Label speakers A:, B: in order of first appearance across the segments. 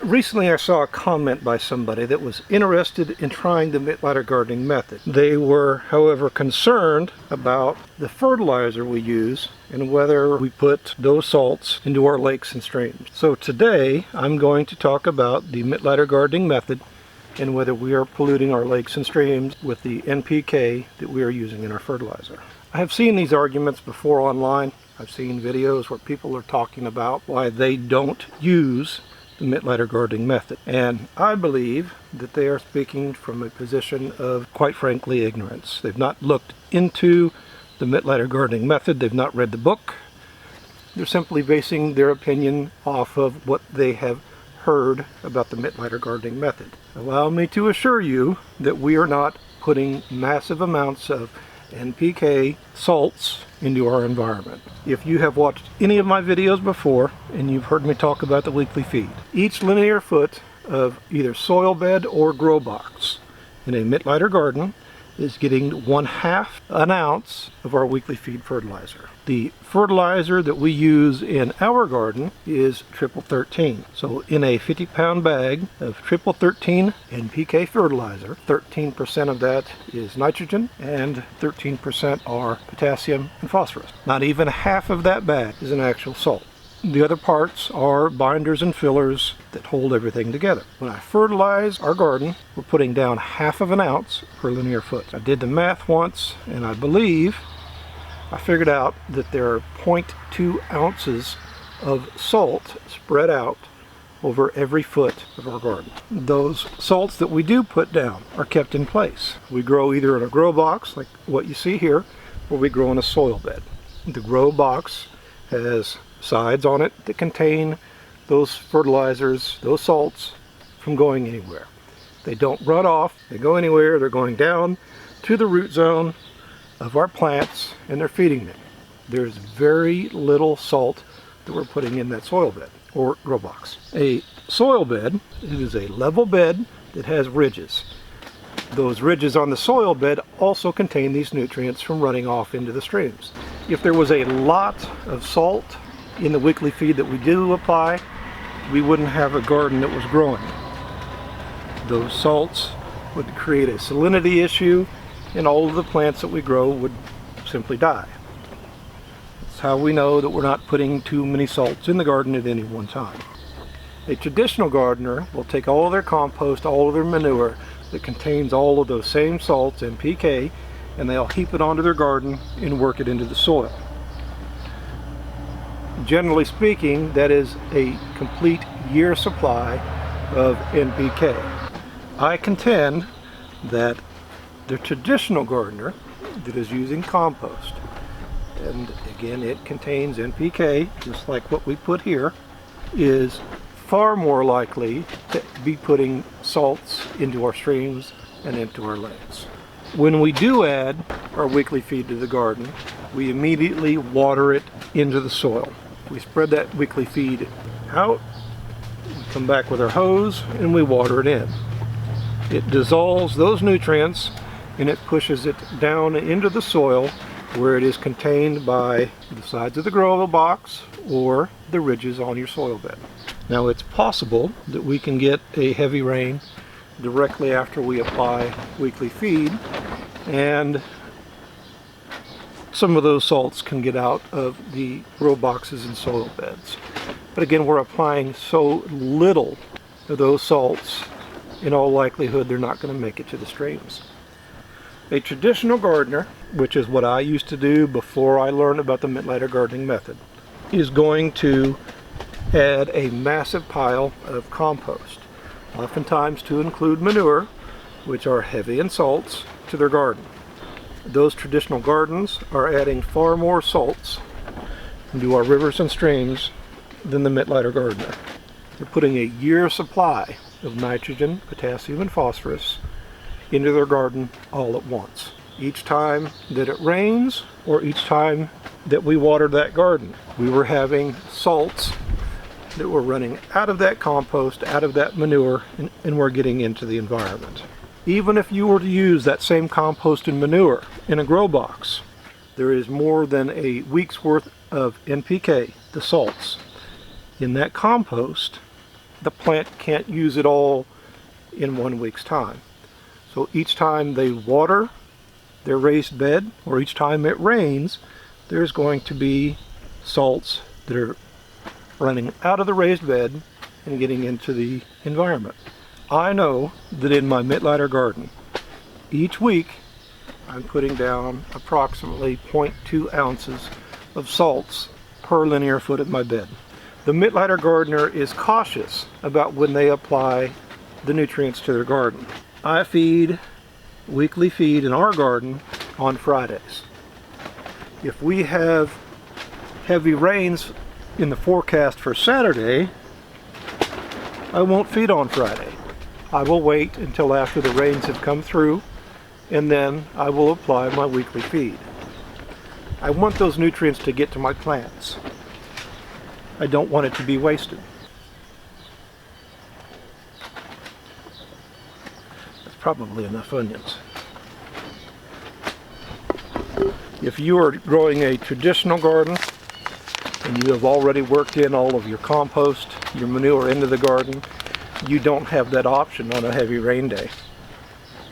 A: Recently I saw a comment by somebody that was interested in trying the Mittleider gardening method. They were, however, concerned about the fertilizer we use and whether we put those salts into our lakes and streams. So today I'm going to talk about the Mittleider gardening method and whether we are polluting our lakes and streams with the NPK that we are using in our fertilizer. I have seen these arguments before online. I've seen videos where people are talking about why they don't use the Mittleider gardening method, and I believe that they are speaking from a position of, quite frankly, ignorance. They've not looked into the Mittleider gardening method, they've not read the book. They're simply basing their opinion off of what they have heard about the Mittleider gardening method. Allow me to assure you that we are not putting massive amounts of NPK salts into our environment. If you have watched any of my videos before and you've heard me talk about the weekly feed, each linear foot of either soil bed or grow box in a Mittleider garden is getting 1/2 an ounce of our weekly feed fertilizer. The fertilizer that we use in our garden is 13. So in a 50-pound bag of 13 NPK fertilizer, 13% of that is nitrogen and 13% are potassium and phosphorus. Not even half of that bag is an actual salt. The other parts are binders and fillers that hold everything together. When I fertilize our garden, we're putting down 1/2 an ounce per linear foot. I did the math once, and I believe I figured out that there are 0.2 ounces of salt spread out over every foot of our garden. Those salts that we do put down are kept in place. We grow either in a grow box, like what you see here, or we grow in a soil bed. The grow box has sides on it that contain those fertilizers, those salts, from going anywhere. They don't run off, they go anywhere, they're going down to the root zone of our plants and they're feeding them. There's very little salt that we're putting in that soil bed or grow box. A soil bed, it is a level bed that has ridges. Those ridges on the soil bed also contain these nutrients from running off into the streams. If there was a lot of salt in the weekly feed that we do apply, we wouldn't have a garden that was growing. Those salts would create a salinity issue and all of the plants that we grow would simply die. That's how we know that we're not putting too many salts in the garden at any one time. A traditional gardener will take all of their compost, all of their manure that contains all of those same salts and NPK, and they'll heap it onto their garden and work it into the soil. Generally speaking, that is a complete year supply of NPK. I contend that the traditional gardener that is using compost, and again it contains NPK just like what we put here, is far more likely to be putting salts into our streams and into our lakes. When we do add our weekly feed to the garden, we immediately water it into the soil. We spread that weekly feed out, we come back with our hose and we water it in. It dissolves those nutrients and it pushes it down into the soil where it is contained by the sides of the grow box or the ridges on your soil bed. Now it's possible that we can get a heavy rain directly after we apply weekly feed, and some of those salts can get out of the grow boxes and soil beds. But again, we're applying so little of those salts, in all likelihood they're not going to make it to the streams. A traditional gardener, which is what I used to do before I learned about the Mittleider gardening method, is going to add a massive pile of compost, oftentimes to include manure, which are heavy in salts, to their garden. Those traditional gardens are adding far more salts into our rivers and streams than the Mittleider gardener. They're putting a year supply of nitrogen, potassium, and phosphorus into their garden all at once. Each time that it rains or each time that we watered that garden, we were having salts that were running out of that compost, out of that manure, and were getting into the environment. Even if you were to use that same compost and manure in a grow box, there is more than a week's worth of NPK, the salts, in that compost the plant can't use it all in 1 week's time. So each time they water their raised bed, or each time it rains, there's going to be salts that are running out of the raised bed and getting into the environment. I know that in my Mittleider garden, each week I'm putting down approximately 0.2 ounces of salts per linear foot of my bed. The Mittleider gardener is cautious about when they apply the nutrients to their garden. I feed, weekly feed in our garden on Fridays. If we have heavy rains in the forecast for Saturday, I won't feed on Friday. I will wait until after the rains have come through, and then I will apply my weekly feed. I want those nutrients to get to my plants. I don't want it to be wasted. That's probably enough onions. If you are growing a traditional garden and you have already worked in all of your compost, your manure into the garden, you don't have that option on a heavy rain day.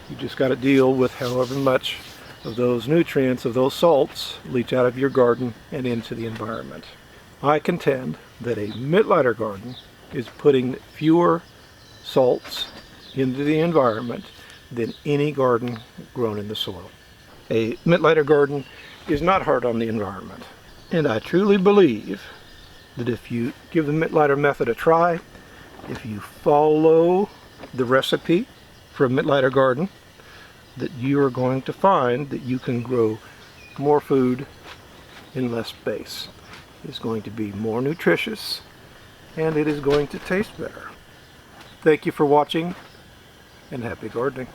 A: You just got to deal with however much of those nutrients, of those salts, leach out of your garden and into the environment. I contend that a Mittleider garden is putting fewer salts into the environment than any garden grown in the soil. A Mittleider garden is not hard on the environment. And I truly believe that if you give the Mittleider method a try, if you follow the recipe for a Mittleider garden, that you are going to find that you can grow more food in less space. It's going to be more nutritious, and it is going to taste better. Thank you for watching, and happy gardening.